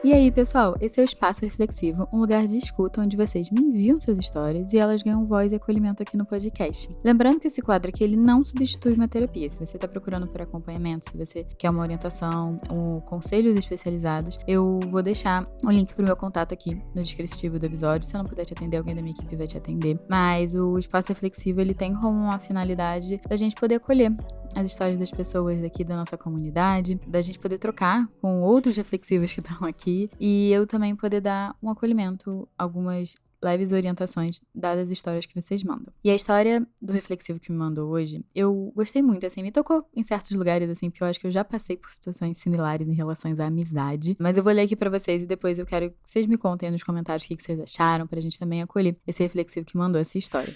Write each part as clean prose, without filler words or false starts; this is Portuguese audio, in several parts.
E aí, pessoal, esse é o Espaço Reflexivo, um lugar de escuta onde vocês me enviam suas histórias e elas ganham voz e acolhimento aqui no podcast. Lembrando que esse quadro aqui, ele não substitui uma terapia. Se você está procurando por acompanhamento, se você quer uma orientação, conselhos especializados, eu vou deixar o link pro meu contato aqui no descritivo do episódio. Se eu não puder te atender, alguém da minha equipe vai te atender. Mas o Espaço Reflexivo, ele tem como uma finalidade da gente poder acolher as histórias das pessoas aqui da nossa comunidade, da gente poder trocar com outros reflexivos que estão aqui e eu também poder dar um acolhimento, algumas leves orientações dadas as histórias que vocês mandam. E a história do reflexivo que me mandou hoje, eu gostei muito, assim, me tocou em certos lugares, assim, porque eu acho que eu já passei por situações similares em relação à amizade, mas eu vou ler aqui pra vocês e depois eu quero que vocês me contem aí nos comentários o que vocês acharam, pra gente também acolher esse reflexivo que mandou essa história.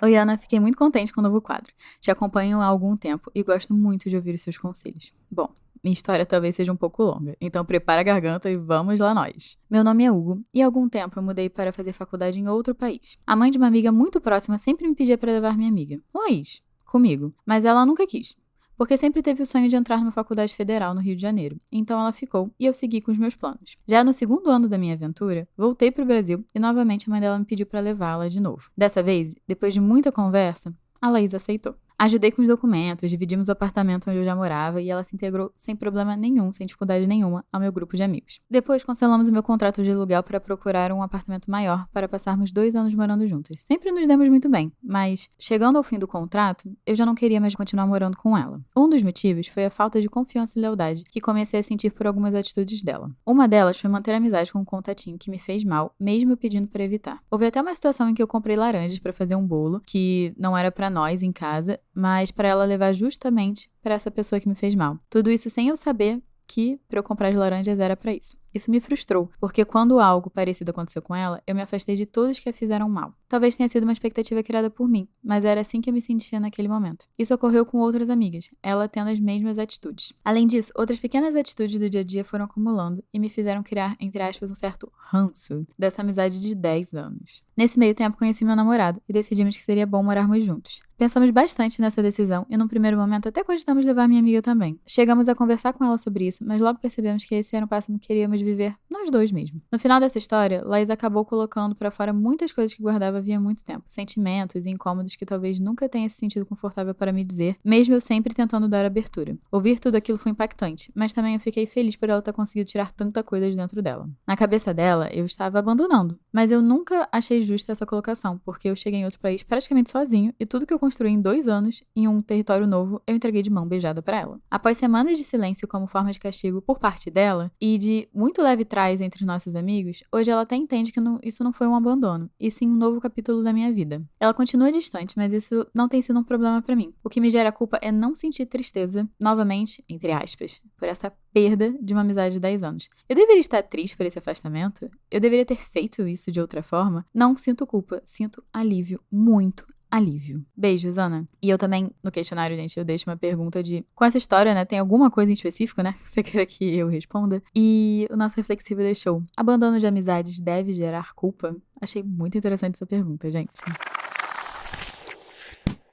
Oi, Ana, fiquei muito contente com o novo quadro. Te acompanho há algum tempo e gosto muito de ouvir os seus conselhos. Bom, minha história talvez seja um pouco longa, então prepara a garganta e vamos lá nós. Meu nome é Hugo e há algum tempo eu mudei para fazer faculdade em outro país. A mãe de uma amiga muito próxima sempre me pedia para levar minha amiga, Laís, comigo, mas ela nunca quis. Porque sempre teve o sonho de entrar numa faculdade federal no Rio de Janeiro. Então ela ficou e eu segui com os meus planos. Já no segundo ano da minha aventura, voltei pro Brasil e novamente a mãe dela me pediu para levá-la de novo. Dessa vez, depois de muita conversa, a Laís aceitou. Ajudei com os documentos, dividimos o apartamento onde eu já morava e ela se integrou sem problema nenhum, sem dificuldade nenhuma, ao meu grupo de amigos. Depois, cancelamos o meu contrato de aluguel para procurar um apartamento maior para passarmos 2 anos morando juntas. Sempre nos demos muito bem, mas, chegando ao fim do contrato, eu já não queria mais continuar morando com ela. Um dos motivos foi a falta de confiança e lealdade que comecei a sentir por algumas atitudes dela. Uma delas foi manter amizade com um contatinho que me fez mal, mesmo eu pedindo para evitar. Houve até uma situação em que eu comprei laranjas para fazer um bolo, que não era para nós em casa, mas para ela levar justamente para essa pessoa que me fez mal. Tudo isso sem eu saber que para eu comprar as laranjas era para isso. Isso me frustrou, porque quando algo parecido aconteceu com ela, eu me afastei de todos que a fizeram mal. Talvez tenha sido uma expectativa criada por mim, mas era assim que eu me sentia naquele momento. Isso ocorreu com outras amigas, ela tendo as mesmas atitudes. Além disso, outras pequenas atitudes do dia a dia foram acumulando e me fizeram criar, entre aspas, um certo ranço dessa amizade de 10 anos. Nesse meio tempo, conheci meu namorado e decidimos que seria bom morarmos juntos. Pensamos bastante nessa decisão e, num primeiro momento, até cogitamos levar minha amiga também. Chegamos a conversar com ela sobre isso, mas logo percebemos que esse era um passo que queríamos viver nós dois mesmo. No final dessa história, Laís acabou colocando pra fora muitas coisas que guardava havia muito tempo. Sentimentos e incômodos que talvez nunca tenha se sentido confortável para me dizer, mesmo eu sempre tentando dar abertura. Ouvir tudo aquilo foi impactante, mas também eu fiquei feliz por ela ter conseguido tirar tanta coisa de dentro dela. Na cabeça dela, eu estava abandonando, mas eu nunca achei justa essa colocação, porque eu cheguei em outro país praticamente sozinho e tudo que eu construí em 2 anos, em um território novo, eu entreguei de mão beijada pra ela. Após semanas de silêncio como forma de castigo por parte dela e de muito leve trás entre os nossos amigos, hoje ela até entende que isso não foi um abandono, e sim um novo capítulo da minha vida. Ela continua distante, mas isso não tem sido um problema pra mim. O que me gera culpa é não sentir tristeza, novamente, entre aspas, por essa perda de uma amizade de 10 anos. Eu deveria estar triste por esse afastamento? Eu deveria ter feito isso de outra forma? Não sinto culpa, sinto alívio, muito alívio. Beijos, Ana. E eu também, no questionário, gente, eu deixo uma pergunta de... Com essa história, né, tem alguma coisa em específico, né, que você queira que eu responda? E o nosso reflexivo deixou: abandono de amizades deve gerar culpa? Achei muito interessante essa pergunta, gente.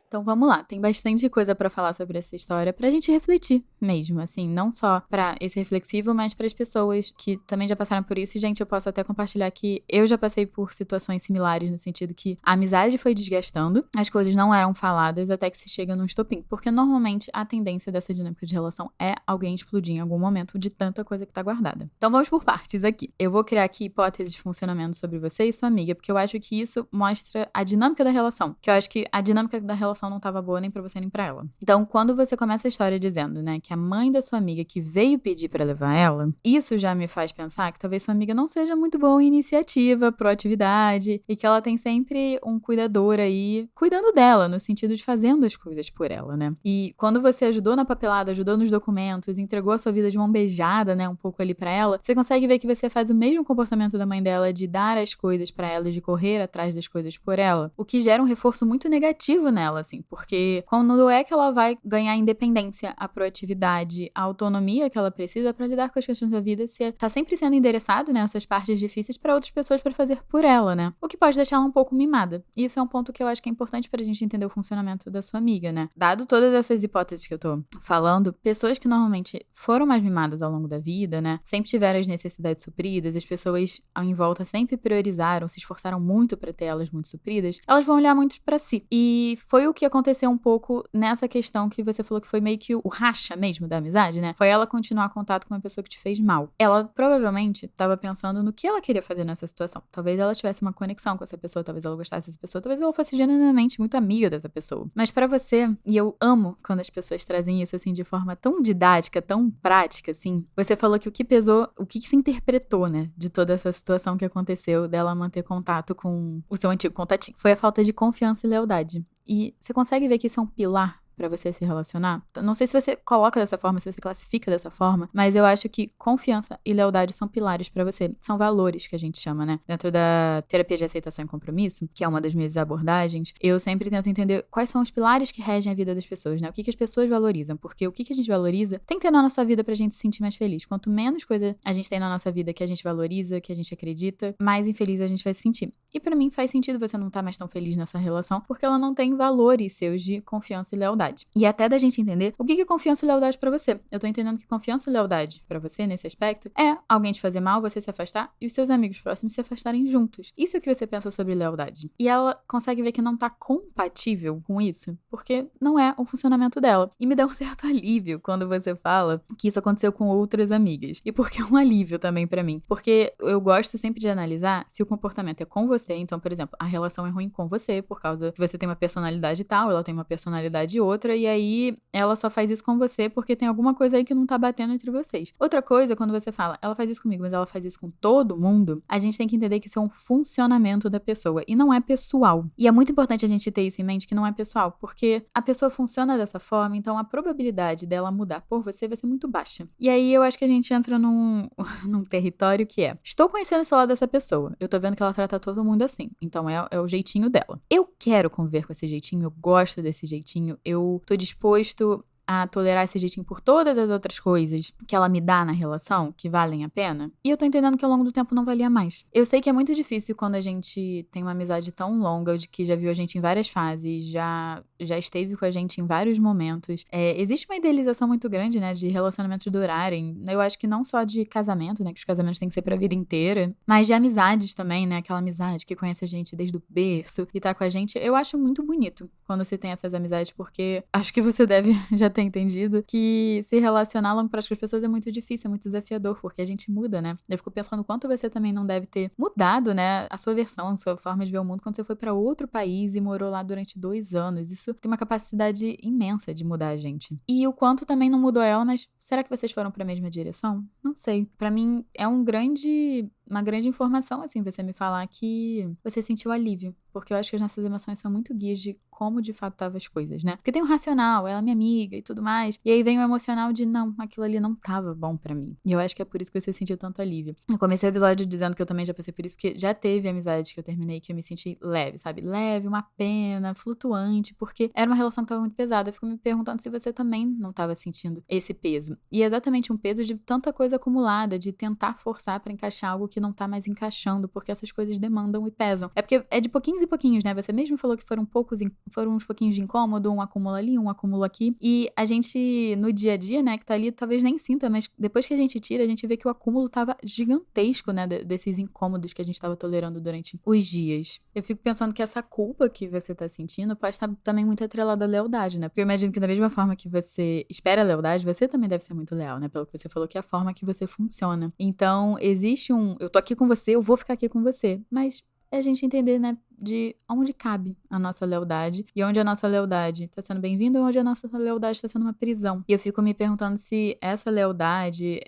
Então vamos lá, tem bastante coisa pra falar sobre essa história pra gente refletir mesmo, assim, não só pra esse reflexivo, mas para as pessoas que também já passaram por isso. E, gente, eu posso até compartilhar que eu já passei por situações similares, no sentido que a amizade foi desgastando, as coisas não eram faladas até que se chega num estopim, porque normalmente a tendência dessa dinâmica de relação é alguém explodir em algum momento de tanta coisa que tá guardada. Então vamos por partes aqui. Eu vou criar aqui hipóteses de funcionamento sobre você e sua amiga, porque eu acho que isso mostra a dinâmica da relação, que eu acho que a dinâmica da relação não tava boa nem pra você nem pra ela. Então, quando você começa a história dizendo, né, que a mãe da sua amiga que veio pedir pra levar ela, isso já me faz pensar que talvez sua amiga não seja muito boa em iniciativa, proatividade, e que ela tem sempre um cuidador aí cuidando dela, no sentido de fazendo as coisas por ela, né? E quando você ajudou na papelada, ajudou nos documentos, entregou a sua vida de mão beijada, né, um pouco ali pra ela, você consegue ver que você faz o mesmo comportamento da mãe dela de dar as coisas pra ela, de correr atrás das coisas por ela, o que gera um reforço muito negativo nela, assim. Porque quando é que ela vai ganhar a independência, a proatividade, a autonomia que ela precisa pra lidar com as questões da vida, se tá sempre sendo endereçado, né, essas partes difíceis pra outras pessoas pra fazer por ela, né? O que pode deixar ela um pouco mimada. E isso é um ponto que eu acho que é importante pra gente entender o funcionamento da sua amiga, né? Dado todas essas hipóteses que eu tô falando, pessoas que normalmente foram mais mimadas ao longo da vida, né, sempre tiveram as necessidades supridas, as pessoas em volta sempre priorizaram, se esforçaram muito pra ter elas muito supridas, elas vão olhar muito pra si. E foi o que aconteceu um pouco nessa questão que você falou que foi meio que o racha mesmo da amizade, né? Foi ela continuar contato com uma pessoa que te fez mal. Ela provavelmente tava pensando no que ela queria fazer nessa situação. Talvez ela tivesse uma conexão com essa pessoa, talvez ela gostasse dessa pessoa, talvez ela fosse genuinamente muito amiga dessa pessoa. Mas pra você, e eu amo quando as pessoas trazem isso assim de forma tão didática, tão prática assim, você falou que o que pesou, o que se interpretou, né, de toda essa situação que aconteceu dela manter contato com o seu antigo contatinho, foi a falta de confiança e lealdade. E você consegue ver que isso é um pilar pra você se relacionar? Não sei se você coloca dessa forma, se você classifica dessa forma, mas eu acho que confiança e lealdade são pilares pra você. São valores que a gente chama, né? Dentro da terapia de aceitação e compromisso, que é uma das minhas abordagens, eu sempre tento entender quais são os pilares que regem a vida das pessoas, né? O que as pessoas valorizam, porque o que a gente valoriza tem que ter na nossa vida pra gente se sentir mais feliz. Quanto menos coisa a gente tem na nossa vida que a gente valoriza, que a gente acredita, mais infeliz a gente vai se sentir. E pra mim faz sentido você não estar mais tão feliz nessa relação, porque ela não tem valores seus de confiança e lealdade. E até da gente entender o que é confiança e lealdade pra você. Eu tô entendendo que confiança e lealdade pra você, nesse aspecto, é alguém te fazer mal, você se afastar e os seus amigos próximos se afastarem juntos. Isso é o que você pensa sobre lealdade. E ela consegue ver que não tá compatível com isso, porque não é o funcionamento dela. E me dá um certo alívio quando você fala que isso aconteceu com outras amigas. E porque é um alívio também pra mim. Porque eu gosto sempre de analisar se o comportamento é com você. Então, por exemplo, a relação é ruim com você por causa que você tem uma personalidade tal, ela tem uma personalidade outra, e aí ela só faz isso com você porque tem alguma coisa aí que não tá batendo entre vocês. Outra coisa, quando você fala, ela faz isso comigo, mas ela faz isso com todo mundo, a gente tem que entender que isso é um funcionamento da pessoa e não é pessoal. E é muito importante a gente ter isso em mente, que não é pessoal, porque a pessoa funciona dessa forma, então a probabilidade dela mudar por você vai ser muito baixa. E aí eu acho que a gente entra num território que é, estou conhecendo esse lado dessa pessoa, eu tô vendo que ela trata todo mundo assim, então é o jeitinho dela. Eu quero conviver com esse jeitinho, eu gosto desse jeitinho, eu tô disposto a tolerar esse jeitinho por todas as outras coisas que ela me dá na relação, que valem a pena. E eu tô entendendo que ao longo do tempo não valia mais. Eu sei que é muito difícil quando a gente tem uma amizade tão longa, de que já viu a gente em várias fases, já esteve com a gente em vários momentos. Existe uma idealização muito grande, né, de relacionamentos durarem. Eu acho que não só de casamento, né, que os casamentos têm que ser pra vida inteira, mas de amizades também, né, aquela amizade que conhece a gente desde o berço e tá com a gente. Eu acho muito bonito quando você tem essas amizades, porque acho que você deve já ter entendido que se relacionar a longo prazo com as pessoas é muito difícil, é muito desafiador, porque a gente muda, né? Eu fico pensando quanto você também não deve ter mudado, né, a sua versão, a sua forma de ver o mundo quando você foi pra outro país e morou lá durante 2 anos. Isso tem uma capacidade imensa de mudar a gente. E o quanto também não mudou ela, mas será que vocês foram pra mesma direção? Não sei. Pra mim é uma grande informação, assim, você me falar que você sentiu alívio. Porque eu acho que as nossas emoções são muito guias de como de fato estavam as coisas, né? Porque tem o racional, ela é minha amiga e tudo mais. E aí vem o emocional de não, aquilo ali não tava bom pra mim. E eu acho que é por isso que você sentiu tanto alívio. Eu comecei o episódio dizendo que eu também já passei por isso, porque já teve amizades que eu terminei que eu me senti leve, sabe? Leve, uma pena, flutuante, porque era uma relação que tava muito pesada. Eu fico me perguntando se você também não tava sentindo esse peso. E é exatamente um peso de tanta coisa acumulada, de tentar forçar pra encaixar algo que não tá mais encaixando, porque essas coisas demandam e pesam. É porque é de pouquinhos e pouquinhos, né? Você mesmo falou que foram uns pouquinhos de incômodo, um acumula ali, um acumula aqui. E a gente, no dia a dia, né, que tá ali, talvez nem sinta, mas depois que a gente tira, a gente vê que o acúmulo tava gigantesco, né, desses incômodos que a gente tava tolerando durante os dias. Eu fico pensando que essa culpa que você tá sentindo pode estar também muito atrelada à lealdade, né? Porque eu imagino que da mesma forma que você espera a lealdade, você também deve ser muito leal, né? Pelo que você falou, que é a forma que você funciona. Então, existe eu tô aqui com você, eu vou ficar aqui com você. Mas é a gente entender, né, de onde cabe a nossa lealdade e onde a nossa lealdade tá sendo bem-vinda ou onde a nossa lealdade tá sendo uma prisão. E eu fico me perguntando se essa lealdade,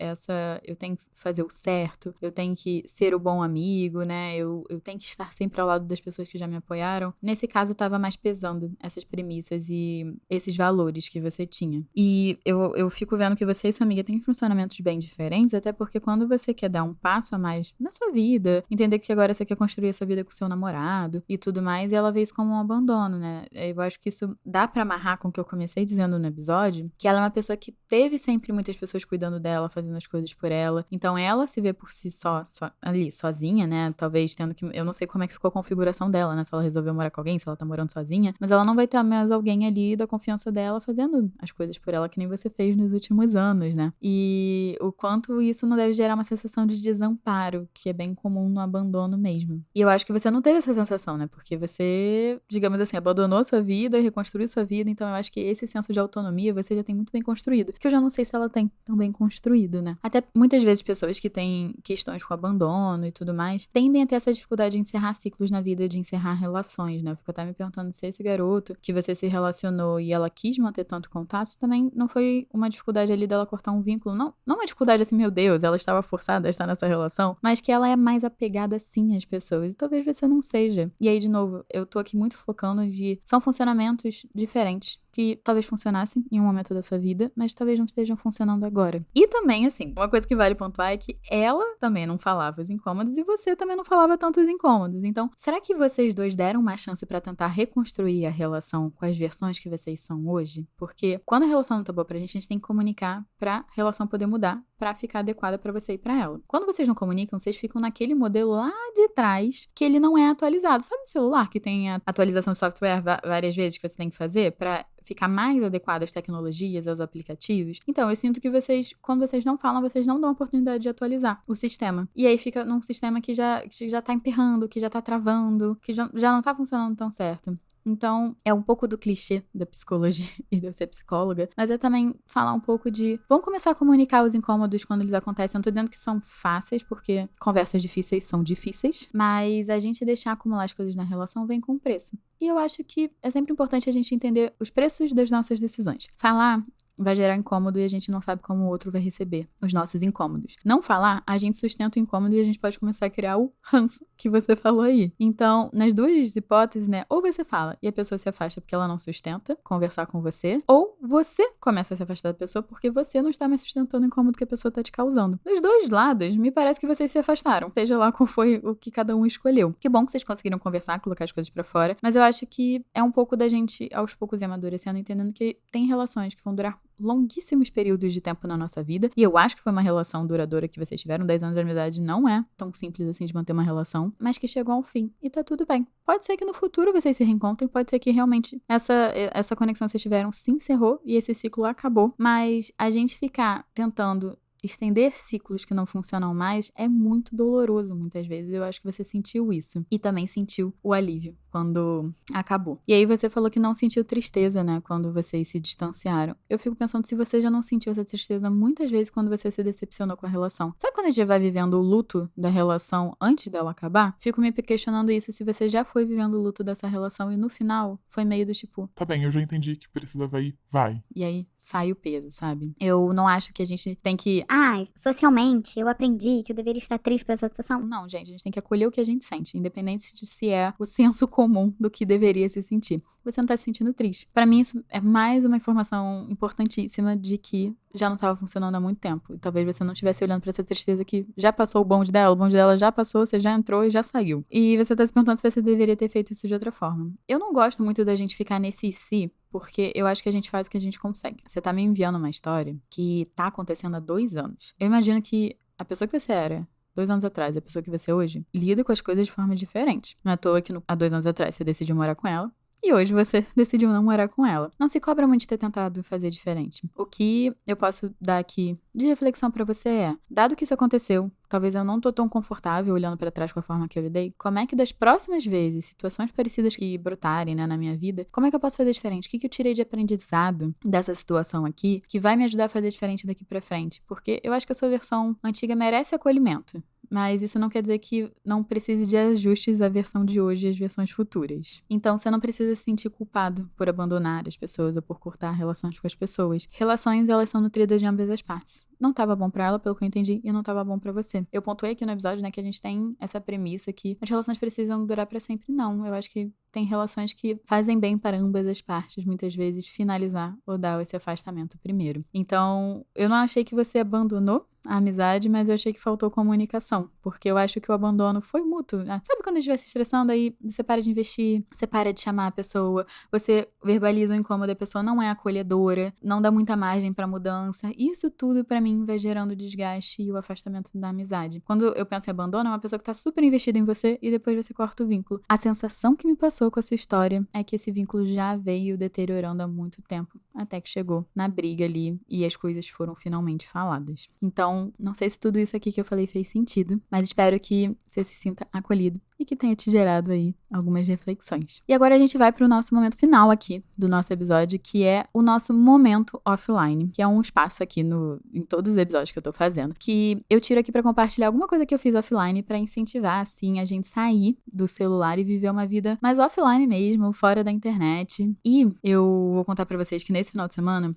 eu tenho que fazer o certo, eu tenho que ser o bom amigo, né, eu tenho que estar sempre ao lado das pessoas que já me apoiaram. Nesse caso, tava mais pesando essas premissas e esses valores que você tinha. E eu fico vendo que você e sua amiga têm funcionamentos bem diferentes, até porque quando você quer dar um passo a mais na sua vida, entender que agora você quer construir a sua vida com seu namorado, cuidado e tudo mais, e ela vê isso como um abandono, né? Eu acho que isso dá pra amarrar com o que eu comecei dizendo no episódio, que ela é uma pessoa que teve sempre muitas pessoas cuidando dela, fazendo as coisas por ela. Então ela se vê por si só ali, sozinha, né? Talvez tendo que... Eu não sei como é que ficou a configuração dela, né? Se ela resolveu morar com alguém, se ela tá morando sozinha. Mas ela não vai ter mais alguém ali da confiança dela fazendo as coisas por ela, que nem você fez nos últimos anos, né? E o quanto isso não deve gerar uma sensação de desamparo, que é bem comum no abandono mesmo. E eu acho que você não teve essa sensação, né? Porque você, digamos assim, abandonou sua vida e reconstruiu sua vida. Então eu acho que esse senso de autonomia você já tem muito bem construído. Que eu já não sei se ela tem tão bem construído, né? Até muitas vezes pessoas que têm questões com abandono e tudo mais tendem a ter essa dificuldade de encerrar ciclos na vida, de encerrar relações, né? Eu fico até me perguntando se esse garoto que você se relacionou e ela quis manter tanto contato, isso também não foi uma dificuldade ali dela cortar um vínculo. Não uma dificuldade assim, meu Deus, ela estava forçada a estar nessa relação, mas que ela é mais apegada sim às pessoas. E talvez você não seja. E aí, de novo, eu tô aqui muito focando de... São funcionamentos diferentes que talvez funcionassem em um momento da sua vida, mas talvez não estejam funcionando agora. E também, assim, uma coisa que vale pontuar é que ela também não falava os incômodos e você também não falava tantos incômodos. Então, será que vocês dois deram uma chance pra tentar reconstruir a relação com as versões que vocês são hoje? Porque quando a relação não tá boa pra gente tem que comunicar pra relação poder mudar, pra ficar adequada pra você e pra ela. Quando vocês não comunicam, vocês ficam naquele modelo lá de trás que ele não é atualizado. Sabe o celular que tem a atualização de software várias vezes que você tem que fazer pra ficar mais adequado às tecnologias, aos aplicativos? Então, eu sinto que vocês, quando vocês não falam, vocês não dão a oportunidade de atualizar o sistema. E aí fica num sistema que já tá emperrando, que já tá travando, que já não tá funcionando tão certo. Então, é um pouco do clichê da psicologia e de eu ser psicóloga, mas é também falar um pouco de... Vamos começar a comunicar os incômodos quando eles acontecem. Eu não tô dizendo que são fáceis, porque conversas difíceis são difíceis, mas a gente deixar acumular as coisas na relação vem com preço. E eu acho que é sempre importante a gente entender os preços das nossas decisões. Falar vai gerar incômodo e a gente não sabe como o outro vai receber os nossos incômodos. Não falar, a gente sustenta o incômodo e a gente pode começar a criar o ranço que você falou aí. Então, nas duas hipóteses, né, ou você fala e a pessoa se afasta porque ela não sustenta conversar com você, ou você começa a se afastar da pessoa porque você não está mais sustentando o incômodo que a pessoa está te causando. Dos dois lados, me parece que vocês se afastaram, seja lá qual foi o que cada um escolheu. Que bom que vocês conseguiram conversar, colocar as coisas pra fora, mas eu acho que é um pouco da gente, aos poucos, ir amadurecendo, entendendo que tem relações que vão durar longuíssimos períodos de tempo na nossa vida, e eu acho que foi uma relação duradoura que vocês tiveram. 10 anos de amizade não é tão simples assim de manter uma relação, mas que chegou ao fim, e tá tudo bem. Pode ser que no futuro vocês se reencontrem, pode ser que realmente essa conexão que vocês tiveram se encerrou e esse ciclo acabou, mas a gente ficar tentando estender ciclos que não funcionam mais é muito doloroso muitas vezes. Eu acho que você sentiu isso. E também sentiu o alívio quando acabou. E aí você falou que não sentiu tristeza, né, quando vocês se distanciaram. Eu fico pensando se você já não sentiu essa tristeza muitas vezes quando você se decepcionou com a relação. Sabe quando a gente vai vivendo o luto da relação antes dela acabar? Fico me questionando isso, se você já foi vivendo o luto dessa relação e no final foi meio do tipo... Tá bem, eu já entendi que precisava ir, vai. E aí sai o peso, sabe? Eu não acho que a gente tem que... Ai, socialmente, eu aprendi que eu deveria estar triste por essa situação. Não, gente, a gente tem que acolher o que a gente sente, independente de se é o senso comum do que deveria se sentir. Você não tá se sentindo triste. Pra mim, isso é mais uma informação importantíssima de que já não estava funcionando há muito tempo. E talvez você não estivesse olhando pra essa tristeza que já passou o bonde dela já passou, você já entrou e já saiu. E você tá se perguntando se você deveria ter feito isso de outra forma. Eu não gosto muito da gente ficar nesse si, porque eu acho que a gente faz o que a gente consegue. Você tá me enviando uma história que tá acontecendo há 2 anos. Eu imagino que a pessoa que você era 2 anos atrás, a pessoa que você é hoje, lida com as coisas de forma diferente. Não é à toa que há 2 anos atrás você decidiu morar com ela, e hoje você decidiu não morar com ela. Não se cobra muito de ter tentado fazer diferente. O que eu posso dar aqui de reflexão pra você é, dado que isso aconteceu, talvez eu não tô tão confortável olhando pra trás com a forma que eu lidei, como é que das próximas vezes, situações parecidas que brotarem, né, na minha vida, como é que eu posso fazer diferente? O que eu tirei de aprendizado dessa situação aqui, que vai me ajudar a fazer diferente daqui pra frente? Porque eu acho que a sua versão antiga merece acolhimento. Mas isso não quer dizer que não precise de ajustes à versão de hoje e às versões futuras. Então, você não precisa se sentir culpado por abandonar as pessoas ou por cortar relações com as pessoas. Relações, elas são nutridas de ambas as partes. Não estava bom pra ela, pelo que eu entendi, e não estava bom pra você. Eu pontuei aqui no episódio, né, que a gente tem essa premissa que as relações precisam durar pra sempre. Não, eu acho que tem relações que fazem bem para ambas as partes, muitas vezes, finalizar ou dar esse afastamento primeiro. Então, eu não achei que você abandonou a amizade, mas eu achei que faltou comunicação, porque eu acho que o abandono foi mútuo, né? Sabe quando a gente vai se estressando, aí você para de investir, você para de chamar a pessoa, você verbaliza o incômodo, a pessoa não é acolhedora, não dá muita margem pra mudança. Isso tudo, pra mim, vai gerando desgaste e o afastamento da amizade. Quando eu penso em abandono, é uma pessoa que tá super investida em você e depois você corta o vínculo. A sensação que me passou com a sua história é que esse vínculo já veio deteriorando há muito tempo, até que chegou na briga ali e as coisas foram finalmente faladas. Então, não sei se tudo isso aqui que eu falei fez sentido, mas espero que você se sinta acolhido e que tenha te gerado aí algumas reflexões. E agora a gente vai pro nosso momento final aqui do nosso episódio, que é o nosso momento offline, que é um espaço aqui em todos os episódios que eu tô fazendo, que eu tiro aqui pra compartilhar alguma coisa que eu fiz offline pra incentivar, assim, a gente sair do celular e viver uma vida mais offline mesmo, fora da internet. E eu vou contar pra vocês que nesse final de semana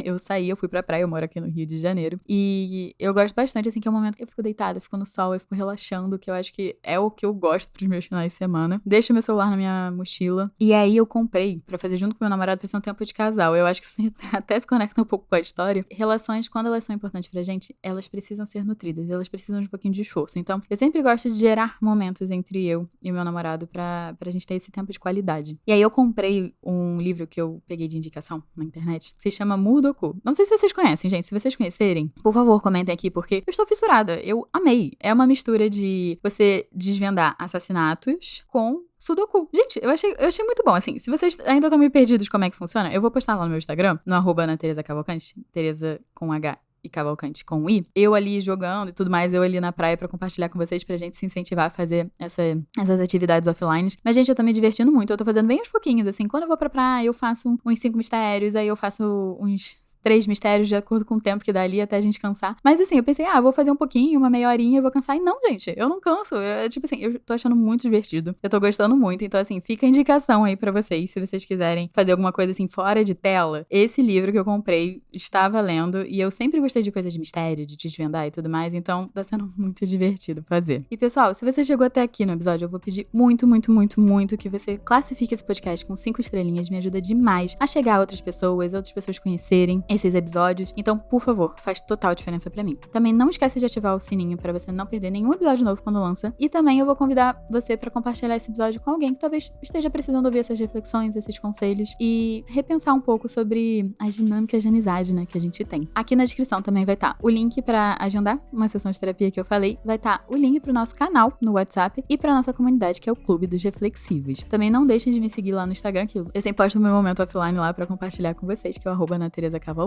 eu fui pra praia, eu moro aqui no Rio de Janeiro, e eu gosto bastante, assim, que é um momento que eu fico deitada, eu fico no sol, eu fico relaxando, que eu acho que é o que eu gosto pros meus finais de semana. Deixo meu celular na minha mochila, e aí eu comprei pra fazer junto com meu namorado, pra ser um tempo de casal. Eu acho que isso até se conecta um pouco com a história. Relações, quando elas são importantes pra gente, elas precisam ser nutridas, elas precisam de um pouquinho de esforço. Então, eu sempre gosto de gerar momentos entre eu e meu namorado pra gente ter esse tempo de qualidade. E aí eu comprei um livro que eu peguei de indicação na internet, que se chama Murdoku. Não sei se vocês conhecem, gente. Se vocês conhecerem, por favor, comentem aqui, porque eu estou fissurada. Eu amei. É uma mistura de você desvendar assassinatos com Sudoku. Gente, eu achei muito bom, assim. Se vocês ainda estão meio perdidos como é que funciona, eu vou postar lá no meu Instagram, no @AnaTeresaCavalcante, Teresa com H e Cavalcante com I, eu ali jogando e tudo mais, eu ali na praia pra compartilhar com vocês, pra gente se incentivar a fazer essas atividades offline. Mas, gente, eu tô me divertindo muito, eu tô fazendo bem aos pouquinhos, assim, quando eu vou pra praia, eu faço uns 5 mistérios, aí eu faço uns 3 mistérios de acordo com o tempo que dá ali até a gente cansar. Mas assim, eu pensei, vou fazer um pouquinho, uma meia horinha, eu vou cansar. E não, gente, eu não canso. Tipo assim, eu tô achando muito divertido. Eu tô gostando muito. Então, assim, fica a indicação aí pra vocês, se vocês quiserem fazer alguma coisa assim fora de tela. Esse livro que eu comprei está valendo. E eu sempre gostei de coisas de mistério, de desvendar e tudo mais. Então, tá sendo muito divertido fazer. E, pessoal, se você chegou até aqui no episódio, eu vou pedir muito, muito, muito, muito que você classifique esse podcast com 5 estrelinhas. Me ajuda demais a chegar a outras pessoas conhecerem esses episódios. Então, por favor, faz total diferença pra mim. Também não esquece de ativar o sininho pra você não perder nenhum episódio novo quando lança. E também eu vou convidar você pra compartilhar esse episódio com alguém que talvez esteja precisando ouvir essas reflexões, esses conselhos e repensar um pouco sobre as dinâmicas de amizade, né, que a gente tem. Aqui na descrição também vai estar o link pra agendar uma sessão de terapia que eu falei, vai estar o link pro nosso canal no WhatsApp e pra nossa comunidade, que é o Clube dos Reflexivos. Também não deixem de me seguir lá no Instagram, que eu sempre posto o meu momento offline lá pra compartilhar com vocês, que é o @AnaTeresaCavalcante.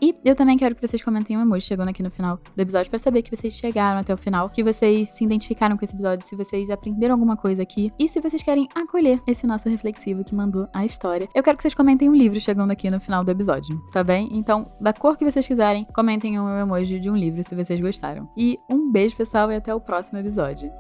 E eu também quero que vocês comentem um emoji chegando aqui no final do episódio pra saber que vocês chegaram até o final, que vocês se identificaram com esse episódio, se vocês aprenderam alguma coisa aqui e se vocês querem acolher esse nosso reflexivo que mandou a história. Eu quero que vocês comentem um livro chegando aqui no final do episódio, tá bem? Então, da cor que vocês quiserem, comentem um emoji de um livro se vocês gostaram. E um beijo, pessoal, e até o próximo episódio.